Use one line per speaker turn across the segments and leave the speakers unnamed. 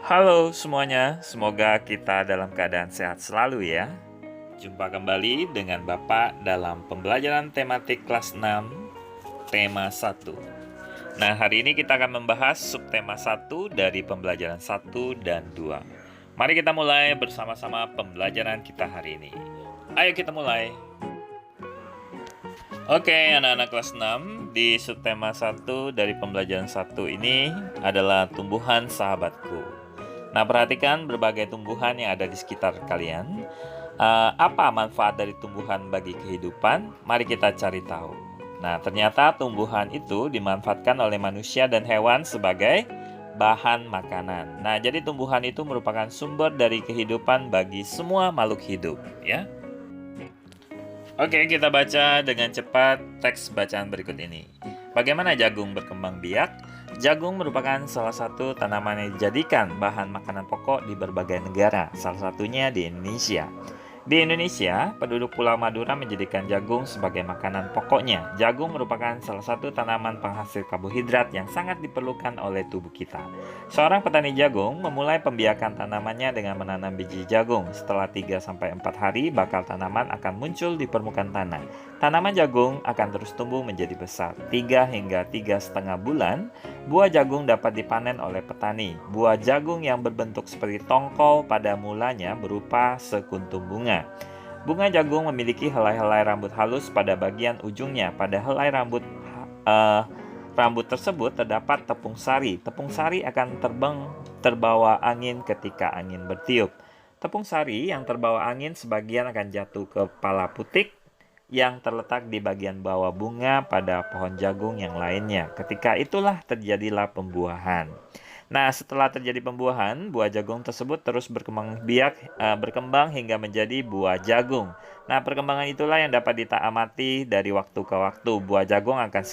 Halo semuanya, semoga kita dalam keadaan sehat selalu ya. Jumpa kembali dengan Bapak dalam pembelajaran tematik kelas 6, tema 1. Nah, hari ini kita akan membahas subtema 1 dari pembelajaran 1 dan 2. Mari kita mulai bersama-sama pembelajaran kita hari ini. Ayo kita mulai. Oke, anak-anak kelas 6, di subtema 1 dari pembelajaran 1 ini adalah tumbuhan sahabatku. Nah, perhatikan berbagai tumbuhan yang ada di sekitar kalian. Apa manfaat dari tumbuhan bagi kehidupan? Mari kita cari tahu. Nah, ternyata tumbuhan itu dimanfaatkan oleh manusia dan hewan sebagai bahan makanan. Nah, jadi tumbuhan itu merupakan sumber dari kehidupan bagi semua makhluk hidup, ya. Oke, kita baca dengan cepat teks bacaan berikut ini. Bagaimana jagung berkembang biak? Jagung merupakan salah satu tanaman yang dijadikan bahan makanan pokok di berbagai negara, salah satunya di Indonesia. Di Indonesia, penduduk Pulau Madura menjadikan jagung sebagai makanan pokoknya. Jagung merupakan salah satu tanaman penghasil karbohidrat yang sangat diperlukan oleh tubuh kita. Seorang petani jagung memulai pembiakan tanamannya dengan menanam biji jagung. Setelah 3-4 hari, bakal tanaman akan muncul di permukaan tanah. Tanaman jagung akan terus tumbuh menjadi besar. 3 hingga 3,5 bulan, buah jagung dapat dipanen oleh petani. Buah jagung yang berbentuk seperti tongkol pada mulanya berupa sekuntum bunga. Bunga jagung memiliki helai-helai rambut halus pada bagian ujungnya. Pada helai rambut tersebut terdapat tepung sari. Tepung sari akan terbawa angin ketika angin bertiup. Tepung sari yang terbawa angin sebagian akan jatuh ke kepala putik yang terletak di bagian bawah bunga pada pohon jagung yang lainnya. Ketika itulah terjadilah pembuahan. Nah, setelah terjadi pembuahan, buah jagung tersebut terus berkembang hingga menjadi buah jagung. Nah, perkembangan itulah yang dapat diamati dari waktu ke waktu. Buah jagung akan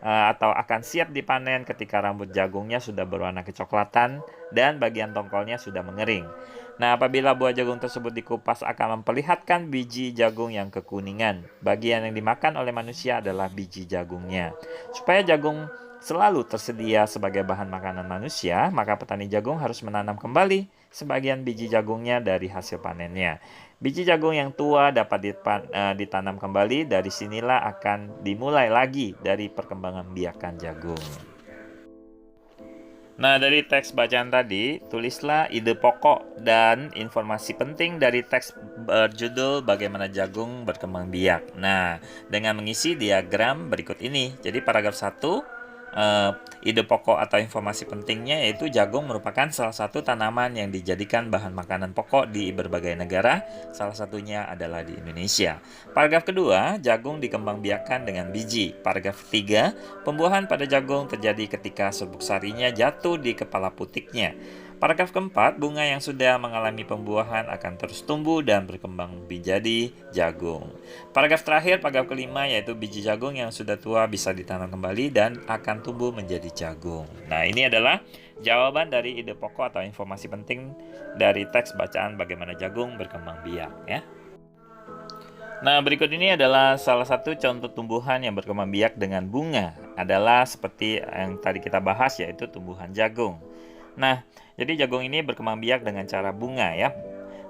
atau akan siap dipanen ketika rambut jagungnya sudah berwarna kecoklatan dan bagian tongkolnya sudah mengering. Nah, apabila buah jagung tersebut dikupas akan memperlihatkan biji jagung yang kekuningan. Bagian yang dimakan oleh manusia adalah biji jagungnya. Supaya jagung selalu tersedia sebagai bahan makanan manusia, maka petani jagung harus menanam kembali sebagian biji jagungnya dari hasil panennya. Biji jagung yang tua dapat ditanam kembali, dari sinilah akan dimulai lagi dari perkembangan biakan jagung. Nah, dari teks bacaan tadi, tulislah ide pokok dan informasi penting dari teks berjudul Bagaimana Jagung Berkembang Biak. Nah, dengan mengisi diagram berikut ini. Jadi paragraf 1, ide pokok atau informasi pentingnya yaitu jagung merupakan salah satu tanaman yang dijadikan bahan makanan pokok di berbagai negara, salah satunya adalah di Indonesia. Paragraf kedua, jagung dikembangbiakkan dengan biji. Paragraf 3, pembuahan pada jagung terjadi ketika serbuk sarinya jatuh di kepala putiknya. Paragraf keempat, bunga yang sudah mengalami pembuahan akan terus tumbuh dan berkembang menjadi jagung. Paragraf terakhir, paragraf kelima, yaitu biji jagung yang sudah tua bisa ditanam kembali dan akan tumbuh menjadi jagung. Nah, ini adalah jawaban dari ide pokok atau informasi penting dari teks bacaan Bagaimana Jagung Berkembang Biak, ya. Nah, berikut ini adalah salah satu contoh tumbuhan yang berkembang biak dengan bunga. Adalah seperti yang tadi kita bahas, yaitu tumbuhan jagung. Nah, jadi jagung ini berkembang biak dengan cara bunga, ya.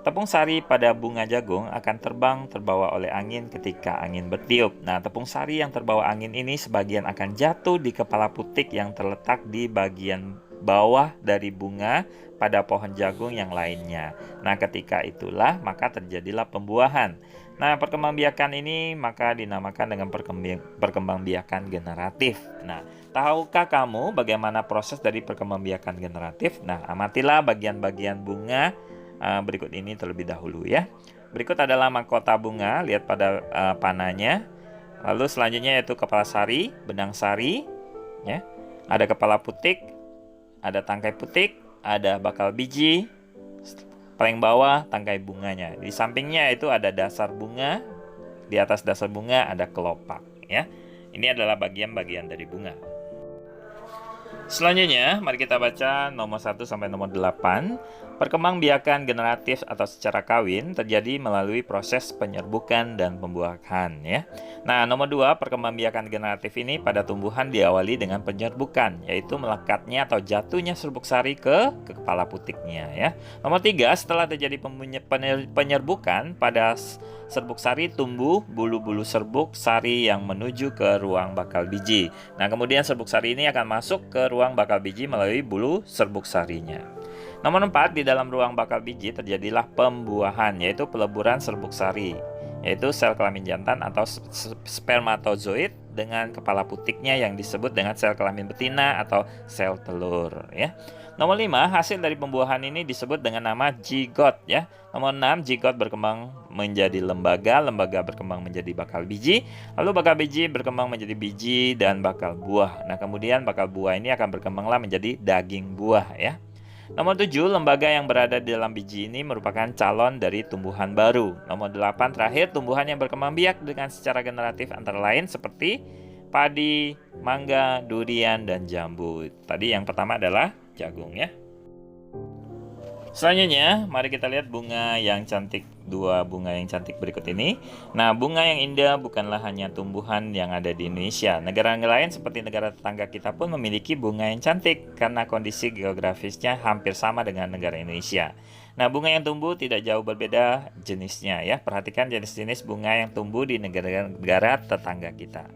Tepung sari pada bunga jagung akan terbang terbawa oleh angin ketika angin bertiup. Nah, tepung sari yang terbawa angin ini sebagian akan jatuh di kepala putik yang terletak di bagian bawah dari bunga pada pohon jagung yang lainnya. Nah, ketika itulah maka terjadilah pembuahan. Nah, perkembangbiakan ini maka dinamakan dengan perkembangbiakan generatif. Nah, tahukah kamu bagaimana proses dari perkembangbiakan generatif? Nah, amatilah bagian-bagian bunga berikut ini terlebih dahulu ya. Berikut adalah mahkota bunga, lihat pada panahnya. Lalu selanjutnya yaitu kepala sari, benang sari, ya. Ada kepala putik, ada tangkai putik, ada bakal biji, paling bawah tangkai bunganya. Di sampingnya itu ada dasar bunga, di atas dasar bunga ada kelopak, ya. Ini adalah bagian-bagian dari bunga. Selanjutnya, mari kita baca nomor 1 sampai nomor 8. Perkembangbiakan generatif atau secara kawin terjadi melalui proses penyerbukan dan pembuahan ya. Nah, nomor 2, perkembangbiakan generatif ini pada tumbuhan diawali dengan penyerbukan, yaitu melekatnya atau jatuhnya serbuk sari ke kepala putiknya ya. Nomor 3, setelah terjadi penyerbukan pada serbuk sari tumbuh bulu-bulu serbuk sari yang menuju ke ruang bakal biji. Nah, kemudian serbuk sari ini akan masuk ke ruang bakal biji melalui bulu serbuk sarinya. Nomor 4, di dalam ruang bakal biji terjadilah pembuahan, yaitu peleburan serbuk sari, yaitu sel kelamin jantan atau spermatozoid dengan kepala putiknya yang disebut dengan sel kelamin betina atau sel telur ya. Nomor 5, hasil dari pembuahan ini disebut dengan nama zigot ya. Nomor 6, zigot berkembang menjadi lembaga, lembaga berkembang menjadi bakal biji, lalu bakal biji berkembang menjadi biji dan bakal buah. Nah, kemudian bakal buah ini akan berkembanglah menjadi daging buah ya. Nomor 7, lembaga yang berada di dalam biji ini merupakan calon dari tumbuhan baru. Nomor 8, terakhir, tumbuhan yang berkembang biak dengan secara generatif antara lain seperti padi, mangga, durian, dan jambu. Tadi yang pertama adalah jagung ya. Selanjutnya, mari kita lihat bunga yang cantik, dua bunga yang cantik berikut ini. Nah, bunga yang indah bukanlah hanya tumbuhan yang ada di Indonesia. Negara lain seperti negara tetangga kita pun memiliki bunga yang cantik karena kondisi geografisnya hampir sama dengan negara Indonesia. Nah, bunga yang tumbuh tidak jauh berbeda jenisnya ya. Perhatikan jenis-jenis bunga yang tumbuh di negara-negara tetangga kita.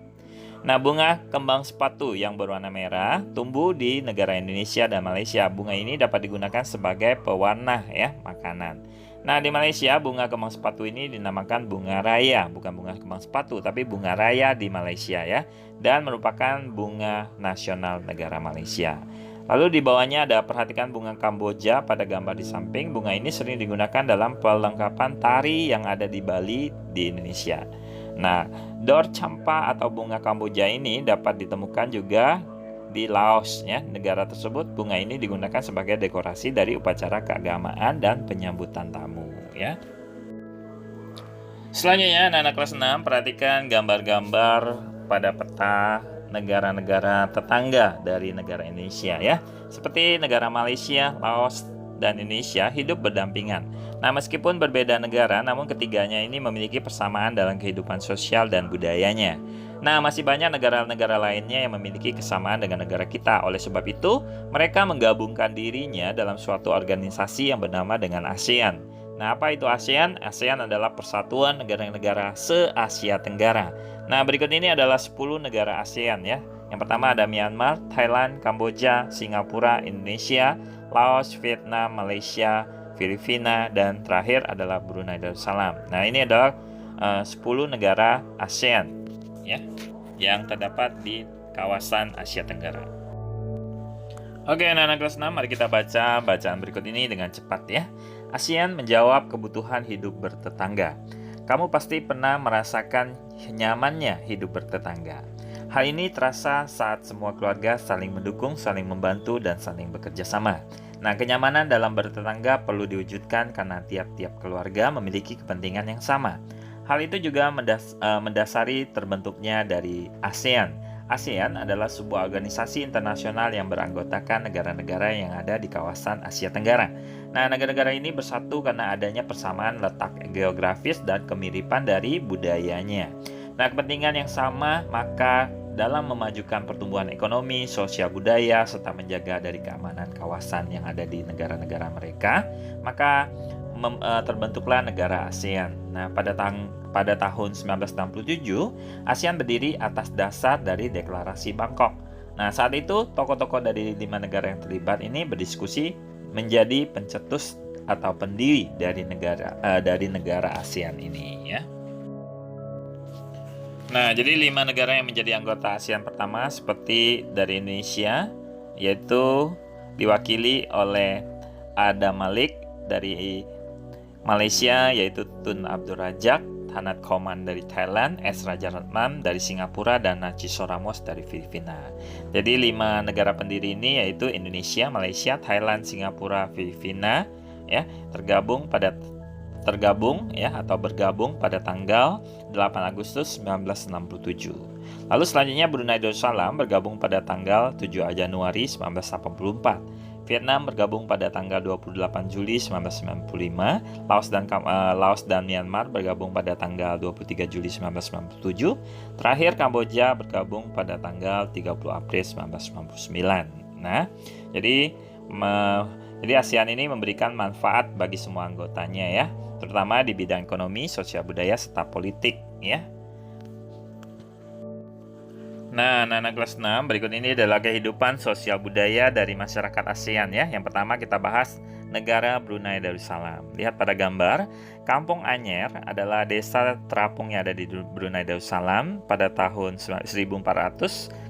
Nah, bunga kembang sepatu yang berwarna merah tumbuh di negara Indonesia dan Malaysia. Bunga ini dapat digunakan sebagai pewarna ya, makanan. Nah, di Malaysia bunga kembang sepatu ini dinamakan bunga raya, bukan bunga kembang sepatu, tapi bunga raya di Malaysia ya, dan merupakan bunga nasional negara Malaysia. Lalu di bawahnya ada perhatikan bunga Kamboja pada gambar di samping. Bunga ini sering digunakan dalam perlengkapan tari yang ada di Bali di Indonesia. Nah, dor campa atau bunga Kamboja ini dapat ditemukan juga di Laos ya. Negara tersebut bunga ini digunakan sebagai dekorasi dari upacara keagamaan dan penyambutan tamu ya. Selanjutnya anak-anak kelas 6 perhatikan gambar-gambar pada peta negara-negara tetangga dari negara Indonesia ya. Seperti negara Malaysia, Laos, dan Indonesia hidup berdampingan. Nah, meskipun berbeda negara, namun ketiganya ini memiliki persamaan dalam kehidupan sosial dan budayanya. Nah, masih banyak negara-negara lainnya yang memiliki kesamaan dengan negara kita. Oleh sebab itu, mereka menggabungkan dirinya dalam suatu organisasi yang bernama dengan ASEAN. Nah, apa itu ASEAN? ASEAN adalah persatuan negara-negara se-Asia Tenggara. Nah, berikut ini adalah 10 negara ASEAN ya. Yang pertama ada Myanmar, Thailand, Kamboja, Singapura, Indonesia, Laos, Vietnam, Malaysia, Filipina, dan terakhir adalah Brunei Darussalam. Nah, ini adalah 10 negara ASEAN ya, yang terdapat di kawasan Asia Tenggara. Oke, anak-anak kelas 6, mari kita baca bacaan berikut ini dengan cepat ya. ASEAN menjawab kebutuhan hidup bertetangga. Kamu pasti pernah merasakan nyamannya hidup bertetangga. Hal ini terasa saat semua keluarga saling mendukung, saling membantu, dan saling bekerja sama. Nah, kenyamanan dalam bertetangga perlu diwujudkan karena tiap-tiap keluarga memiliki kepentingan yang sama. Hal itu juga mendasari terbentuknya dari ASEAN. ASEAN adalah sebuah organisasi internasional yang beranggotakan negara-negara yang ada di kawasan Asia Tenggara. Nah, negara-negara ini bersatu karena adanya persamaan letak geografis dan kemiripan dari budayanya. Nah, kepentingan yang sama maka dalam memajukan pertumbuhan ekonomi, sosial budaya, serta menjaga dari keamanan kawasan yang ada di negara-negara mereka, maka terbentuklah negara ASEAN. Nah, pada tahun 1967, ASEAN berdiri atas dasar dari Deklarasi Bangkok. Nah, saat itu tokoh-tokoh dari 5 negara yang terlibat ini berdiskusi menjadi pencetus atau pendiri dari negara ASEAN ini ya. Nah, jadi 5 negara yang menjadi anggota ASEAN pertama seperti dari Indonesia, yaitu diwakili oleh Adam Malik dari Malaysia, yaitu Tun Abdul Razak, Thanat Khoman dari Thailand, S. Rajaratnam dari Singapura, dan Narciso Ramos dari Filipina. Jadi 5 negara pendiri ini yaitu Indonesia, Malaysia, Thailand, Singapura, Filipina ya, tergabung pada tergabung ya atau bergabung pada tanggal 8 Agustus 1967. Lalu selanjutnya Brunei Darussalam bergabung pada tanggal 7 Januari 1984. Vietnam bergabung pada tanggal 28 Juli 1995, Laos dan Myanmar bergabung pada tanggal 23 Juli 1997, terakhir Kamboja bergabung pada tanggal 30 April 1999. Nah, jadi ASEAN ini memberikan manfaat bagi semua anggotanya ya, terutama di bidang ekonomi, sosial budaya, serta politik ya. Nah, anak-anak kelas 6, berikut ini adalah kehidupan sosial budaya dari masyarakat ASEAN ya. Yang pertama kita bahas negara Brunei Darussalam. Lihat pada gambar, Kampung Anyer adalah desa terapung yang ada di Brunei Darussalam. Pada tahun 1400,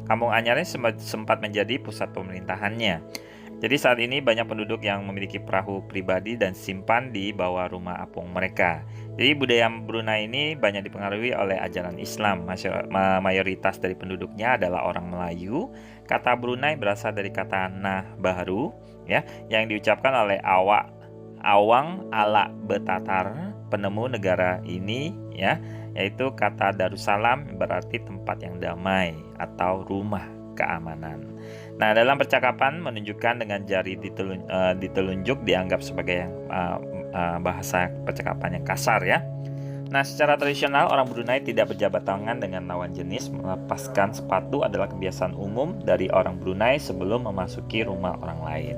Kampung Anyer ini sempat menjadi pusat pemerintahannya. Jadi saat ini banyak penduduk yang memiliki perahu pribadi dan simpan di bawah rumah apung mereka. Jadi budaya Brunei ini banyak dipengaruhi oleh ajaran Islam. Mayoritas dari penduduknya adalah orang Melayu. Kata Brunei berasal dari kata nah baru ya, yang diucapkan oleh Awang ala Betatar, penemu negara ini ya, yaitu kata Darussalam berarti tempat yang damai atau rumah keamanan. Nah, dalam percakapan menunjukkan dengan jari ditelunjuk dianggap sebagai bahasa percakapan yang kasar ya. Nah, secara tradisional orang Brunei tidak berjabat tangan dengan lawan jenis. Melepaskan sepatu adalah kebiasaan umum dari orang Brunei sebelum memasuki rumah orang lain.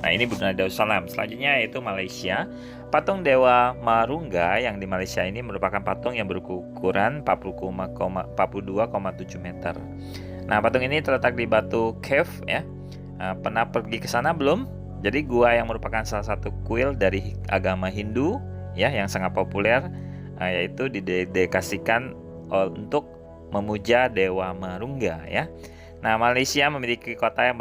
Nah, ini Brunei Darussalam. Selanjutnya yaitu Malaysia. Patung Dewa Marungga yang di Malaysia ini merupakan patung yang berukuran 42,7 meter. Nah, patung ini terletak di Batu Cave ya. Pernah pergi ke sana belum? Jadi gua yang merupakan salah satu kuil dari agama Hindu ya yang sangat populer, yaitu didedikasikan untuk memuja Dewa Marungga ya. Nah, Malaysia memiliki kota yang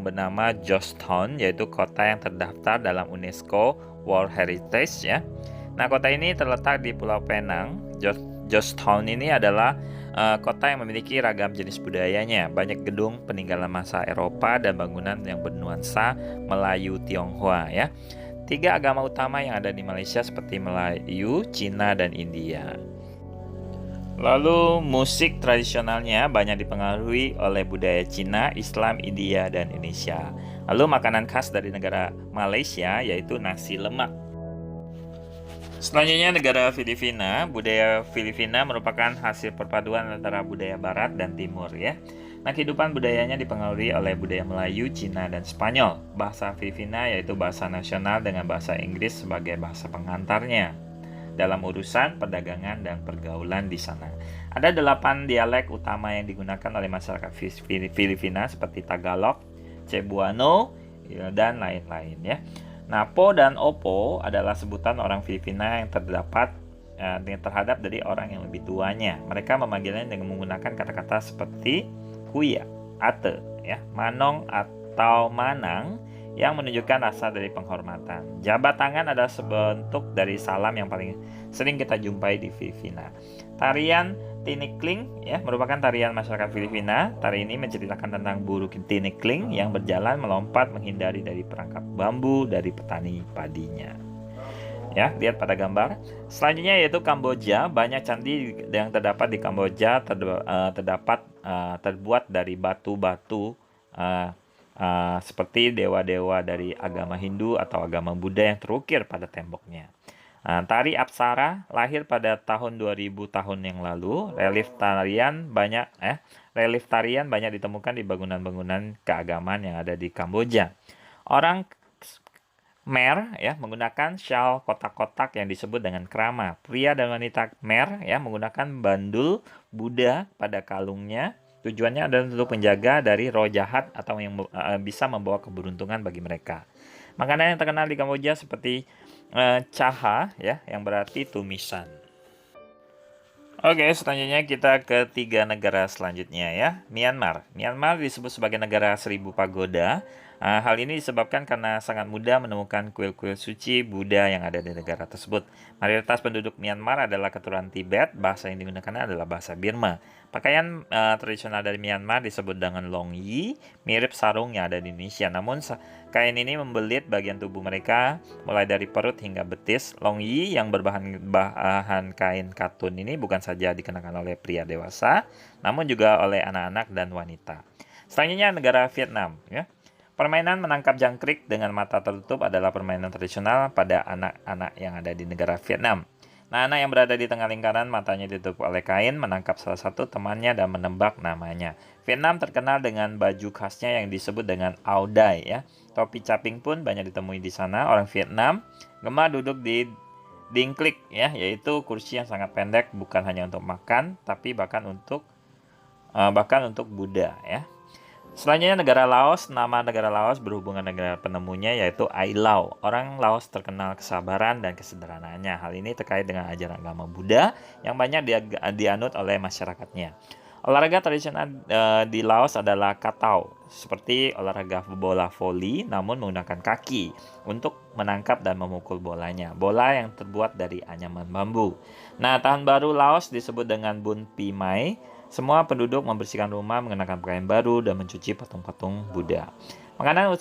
bernama Georgetown, yaitu kota yang terdaftar dalam UNESCO World Heritage ya. Nah, kota ini terletak di Pulau Penang. Georgetown ini adalah kota yang memiliki ragam jenis budayanya, banyak gedung peninggalan masa Eropa dan bangunan yang bernuansa Melayu Tionghoa ya. 3 agama utama yang ada di Malaysia seperti Melayu, Cina, dan India. Lalu musik tradisionalnya banyak dipengaruhi oleh budaya Cina, Islam, India, dan Indonesia. Lalu makanan khas dari negara Malaysia yaitu nasi lemak. Selanjutnya negara Filipina. Budaya Filipina merupakan hasil perpaduan antara budaya barat dan timur ya. Nah, kehidupan budayanya dipengaruhi oleh budaya Melayu, Cina, dan Spanyol. Bahasa Filipina yaitu bahasa nasional dengan bahasa Inggris sebagai bahasa pengantarnya dalam urusan perdagangan dan pergaulan di sana. Ada 8 dialek utama yang digunakan oleh masyarakat Filipina seperti Tagalog, Cebuano, dan lain-lain ya. Nah, po dan opo adalah sebutan orang Filipina yang terhadap dari orang yang lebih tuanya. Mereka memanggilnya dengan menggunakan kata-kata seperti kuya, ate, ya, manong atau manang yang menunjukkan rasa dari penghormatan. Jabat tangan adalah sebentuk dari salam yang paling sering kita jumpai di Filipina. Tarian tinikling ya merupakan tarian masyarakat Filipina. Tari ini menceritakan tentang burung tinikling yang berjalan melompat menghindari dari perangkap bambu dari petani padinya. Ya, lihat pada gambar. Selanjutnya yaitu Kamboja. Banyak candi yang terdapat di Kamboja terbuat dari batu-batu seperti dewa-dewa dari agama Hindu atau agama Buddha yang terukir pada temboknya. Tari Apsara lahir pada tahun 2000 tahun yang lalu. Relief tarian banyak ditemukan di bangunan-bangunan keagamaan yang ada di Kamboja. Orang Khmer ya menggunakan syal kotak-kotak yang disebut dengan krama. Pria dan wanita Khmer ya menggunakan bandul Buddha pada kalungnya. Tujuannya adalah untuk menjaga dari roh jahat atau yang bisa membawa keberuntungan bagi mereka. Makanan yang terkenal di Kamboja seperti caha ya yang berarti tumisan. Oke, selanjutnya kita ke 3 negara selanjutnya ya. Myanmar. Myanmar disebut sebagai negara 1000 pagoda. Hal ini disebabkan karena sangat mudah menemukan kuil-kuil suci Buddha yang ada di negara tersebut. Mayoritas penduduk Myanmar adalah keturunan Tibet, bahasa yang digunakan adalah bahasa Burma. Pakaian tradisional dari Myanmar disebut dengan Long Yi, mirip sarung yang ada di Indonesia. Namun kain ini membelit bagian tubuh mereka, mulai dari perut hingga betis. Long Yi yang bahan kain katun ini bukan saja dikenakan oleh pria dewasa, namun juga oleh anak-anak dan wanita. Selanjutnya negara Vietnam, ya. Permainan menangkap jangkrik dengan mata tertutup adalah permainan tradisional pada anak-anak yang ada di negara Vietnam. Nah, anak yang berada di tengah lingkaran matanya ditutup oleh kain menangkap salah satu temannya dan menebak namanya. Vietnam terkenal dengan baju khasnya yang disebut dengan Áo Dai, ya. Topi caping pun banyak ditemui di sana. Orang Vietnam gemar duduk di dingklik, ya, yaitu kursi yang sangat pendek bukan hanya untuk makan tapi bahkan untuk Buddha, ya. Selanjutnya negara Laos. Nama negara Laos berhubungan dengan penemunya yaitu Ai Lao. Orang Laos terkenal kesabaran dan kesederhanaannya. Hal ini terkait dengan ajaran agama Buddha yang banyak dianut oleh masyarakatnya. Olahraga tradisional di Laos adalah katau, seperti olahraga bola voli namun menggunakan kaki untuk menangkap dan memukul bolanya. Bola yang terbuat dari anyaman bambu. Nah, tahun baru Laos disebut dengan Bun Pi Mai. Semua penduduk membersihkan rumah, mengenakan pakaian baru, dan mencuci patung-patung Buddha. Makanan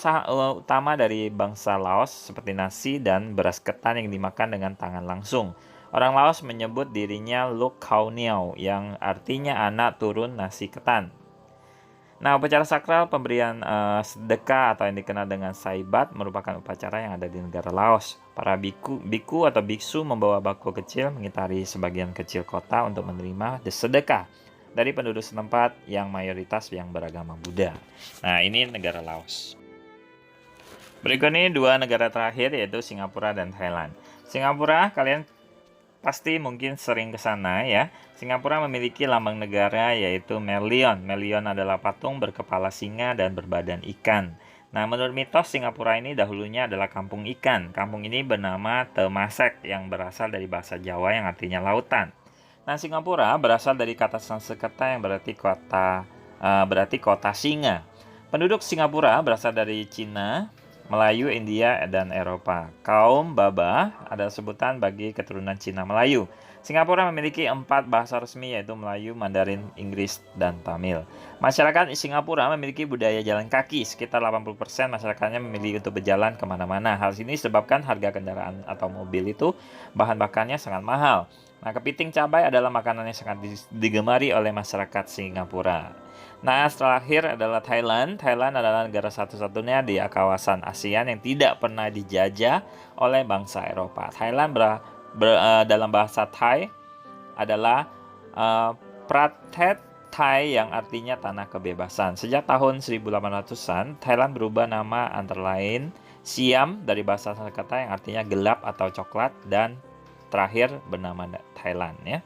utama dari bangsa Laos seperti nasi dan beras ketan yang dimakan dengan tangan langsung. Orang Laos menyebut dirinya Luk Khao Niao, yang artinya anak turun nasi ketan. Nah, upacara sakral pemberian sedekah atau yang dikenal dengan saibat merupakan upacara yang ada di negara Laos. Para biku atau biksu membawa bako kecil mengitari sebagian kecil kota untuk menerima sedekah dari penduduk setempat yang mayoritas yang beragama Buddha. Nah, ini negara Laos. Berikut ini dua negara terakhir yaitu Singapura dan Thailand. Singapura, kalian pasti mungkin sering ke sana, ya. Singapura memiliki lambang negara yaitu Merlion. Merlion adalah patung berkepala singa dan berbadan ikan. Nah, menurut mitos Singapura ini dahulunya adalah kampung ikan. Kampung ini bernama Temasek yang berasal dari bahasa Jawa yang artinya lautan. Nah, Singapura berasal dari kata Sanskerta yang berarti kota singa. Penduduk Singapura berasal dari Cina, Melayu, India, dan Eropa. Kaum Baba adalah sebutan bagi keturunan Cina Melayu. Singapura memiliki 4 bahasa resmi yaitu Melayu, Mandarin, Inggris, dan Tamil. Masyarakat Singapura memiliki budaya jalan kaki. Sekitar 80% masyarakatnya memilih untuk berjalan kemana-mana. Hal ini disebabkan harga kendaraan atau mobil itu bahan bakarnya sangat mahal. Nah, kepiting cabai adalah makanan yang sangat digemari oleh masyarakat Singapura. Nah, terakhir adalah Thailand. Thailand adalah negara satu-satunya di kawasan ASEAN yang tidak pernah dijajah oleh bangsa Eropa. Thailand dalam bahasa Thai adalah Pratet Thai yang artinya tanah kebebasan. Sejak tahun 1800-an, Thailand berubah nama antara lain Siam dari bahasa Sanskerta yang artinya gelap atau coklat dan terakhir bernama Thailand, ya.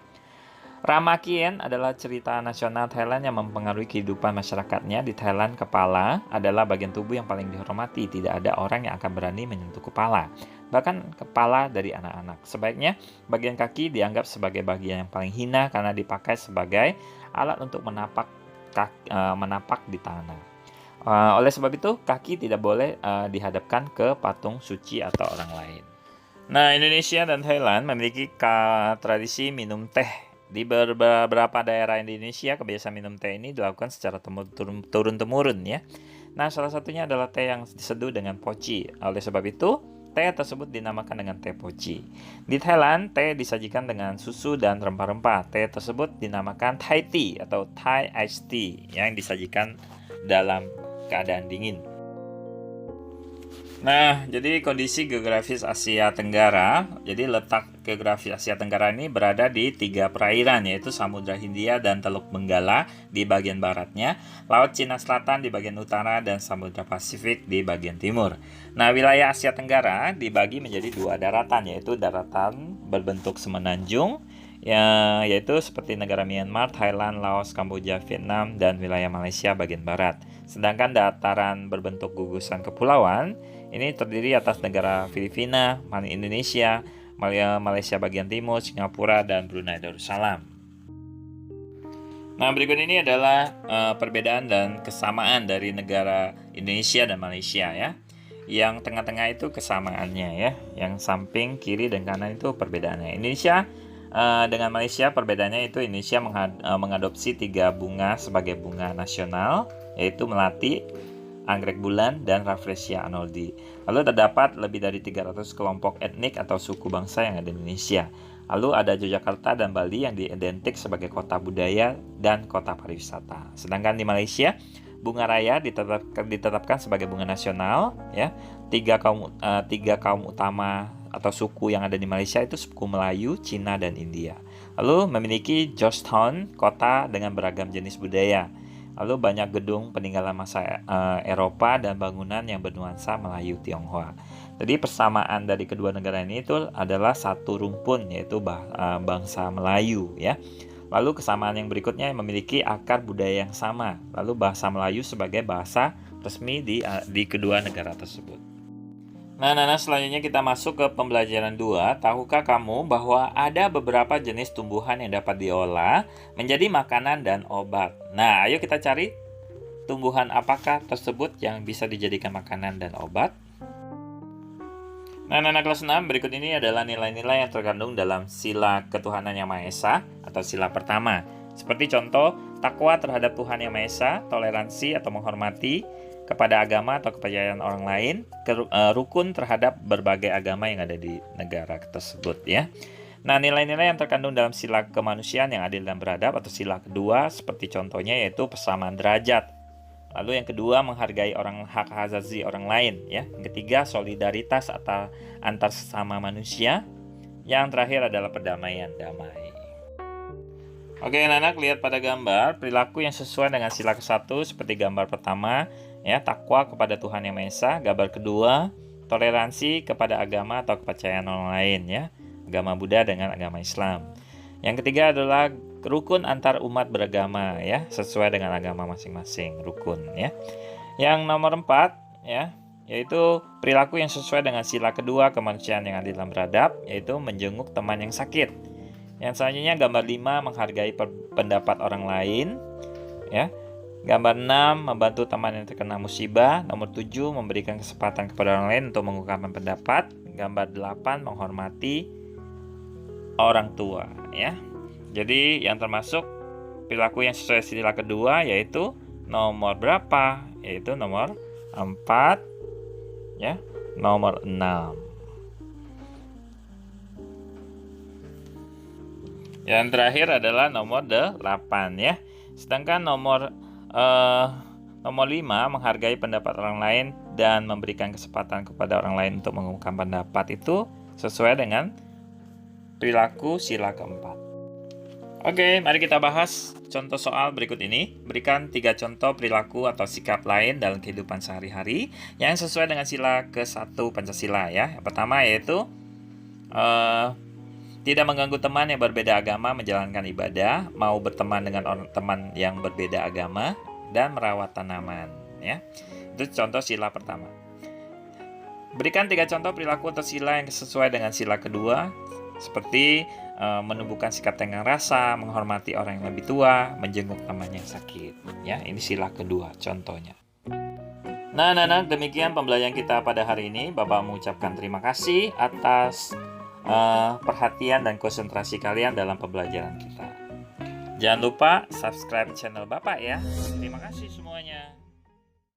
Ramakien adalah cerita nasional Thailand yang mempengaruhi kehidupan masyarakatnya. Di Thailand, kepala adalah bagian tubuh yang paling dihormati. Tidak ada orang yang akan berani menyentuh kepala, bahkan kepala dari anak-anak. Sebaiknya, bagian kaki dianggap sebagai bagian yang paling hina karena dipakai sebagai alat untuk menapak di tanah. Oleh sebab itu, kaki tidak boleh dihadapkan ke patung suci atau orang lain. Nah, Indonesia dan Thailand memiliki tradisi minum teh. Di beberapa daerah Indonesia, kebiasaan minum teh ini dilakukan secara turun-temurun, ya. Nah, salah satunya adalah teh yang diseduh dengan poci. Oleh sebab itu, teh tersebut dinamakan dengan teh poci. Di Thailand, teh disajikan dengan susu dan rempah-rempah. Teh tersebut dinamakan Thai tea atau Thai iced tea yang disajikan dalam keadaan dingin. Nah, jadi kondisi geografis Asia Tenggara. Jadi letak geografis Asia Tenggara ini berada di 3 perairan, yaitu Samudra Hindia dan Teluk Benggala di bagian baratnya, Laut Cina Selatan di bagian utara, dan Samudra Pasifik di bagian timur. Nah, wilayah Asia Tenggara dibagi menjadi 2 daratan, yaitu daratan berbentuk semenanjung, yaitu seperti negara Myanmar, Thailand, Laos, Kamboja, Vietnam, dan wilayah Malaysia bagian barat. Sedangkan dataran berbentuk gugusan kepulauan ini terdiri atas negara Filipina, Indonesia, Malaysia bagian timur, Singapura, dan Brunei Darussalam. Nah, berikut ini adalah perbedaan dan kesamaan dari negara Indonesia dan Malaysia ya. Yang tengah-tengah itu kesamaannya ya. Yang samping, kiri, dan kanan itu perbedaannya. Indonesia dengan Malaysia perbedaannya itu Indonesia mengadopsi 3 bunga sebagai bunga nasional, yaitu melati, anggrek bulan, dan Rafflesia arnoldi. Lalu terdapat lebih dari 300 kelompok etnik atau suku bangsa yang ada di Indonesia. Lalu ada Yogyakarta dan Bali yang diidentik sebagai kota budaya dan kota pariwisata. Sedangkan di Malaysia, bunga raya ditetapkan sebagai bunga nasional. Ya, tiga kaum utama atau suku yang ada di Malaysia itu suku Melayu, Cina, dan India. Lalu memiliki Georgetown, kota dengan beragam jenis budaya. Lalu banyak gedung peninggalan masa Eropa dan bangunan yang bernuansa Melayu Tionghoa. Jadi persamaan dari kedua negara ini itu adalah satu rumpun, yaitu bangsa Melayu ya. Lalu kesamaan yang berikutnya memiliki akar budaya yang sama. Lalu bahasa Melayu sebagai bahasa resmi di kedua negara tersebut. Nah, selanjutnya kita masuk ke pembelajaran 2. Tahukah kamu bahwa ada beberapa jenis tumbuhan yang dapat diolah menjadi makanan dan obat? Nah, ayo kita cari tumbuhan apakah tersebut yang bisa dijadikan makanan dan obat. Nah, kelas 6 berikut ini adalah nilai-nilai yang terkandung dalam sila ketuhanan Yang Maha Esa atau sila pertama. Seperti contoh, takwa terhadap Tuhan Yang Maha Esa, toleransi atau menghormati kepada agama atau kepercayaan orang lain, rukun terhadap berbagai agama yang ada di negara tersebut ya. Nah, nilai-nilai yang terkandung dalam sila kemanusiaan yang adil dan beradab atau sila kedua seperti contohnya yaitu persamaan derajat. Lalu yang kedua, menghargai hak asasi orang lain ya. Yang ketiga, solidaritas antar sesama manusia. Yang terakhir adalah perdamaian damai. Oke, anak-anak, lihat pada gambar perilaku yang sesuai dengan sila ke-1 seperti gambar pertama ya, takwa kepada Tuhan Yang Maha Esa. Gambar kedua, toleransi kepada agama atau kepercayaan orang lain ya. Agama Buddha dengan agama Islam. Yang ketiga adalah rukun antar umat beragama ya, sesuai dengan agama masing-masing, rukun ya. Yang nomor 4 ya, yaitu perilaku yang sesuai dengan sila kedua kemanusiaan yang adil dan beradab, yaitu menjenguk teman yang sakit. Yang selanjutnya gambar 5, menghargai pendapat orang lain ya. Gambar 6, membantu teman yang terkena musibah. Nomor 7, memberikan kesempatan kepada orang lain untuk mengungkapkan pendapat. Gambar 8, menghormati orang tua ya. Jadi yang termasuk perilaku yang sesuai sila kedua yaitu nomor berapa? Yaitu nomor 4 ya, nomor 6. Yang terakhir adalah nomor 8 ya. Sedangkan nomor 5, menghargai pendapat orang lain dan memberikan kesempatan kepada orang lain untuk mengungkapkan pendapat, itu sesuai dengan perilaku sila keempat. Oke, mari kita bahas contoh soal berikut ini. Berikan 3 contoh perilaku atau sikap lain dalam kehidupan sehari-hari yang sesuai dengan sila ke-1 Pancasila ya. Yang pertama yaitu tidak mengganggu teman yang berbeda agama menjalankan ibadah, mau berteman dengan teman yang berbeda agama, dan merawat tanaman ya. Itu contoh sila pertama. Berikan 3 contoh perilaku atau sila yang sesuai dengan sila kedua, seperti menumbuhkan sikap tenggang rasa, menghormati orang yang lebih tua, menjenguk teman yang sakit ya. Ini sila kedua contohnya. Nah, demikian pembelajaran kita pada hari ini. Bapak mengucapkan terima kasih atas perhatian dan konsentrasi kalian dalam pembelajaran kita. Jangan lupa subscribe channel Bapak ya. Terima kasih semuanya.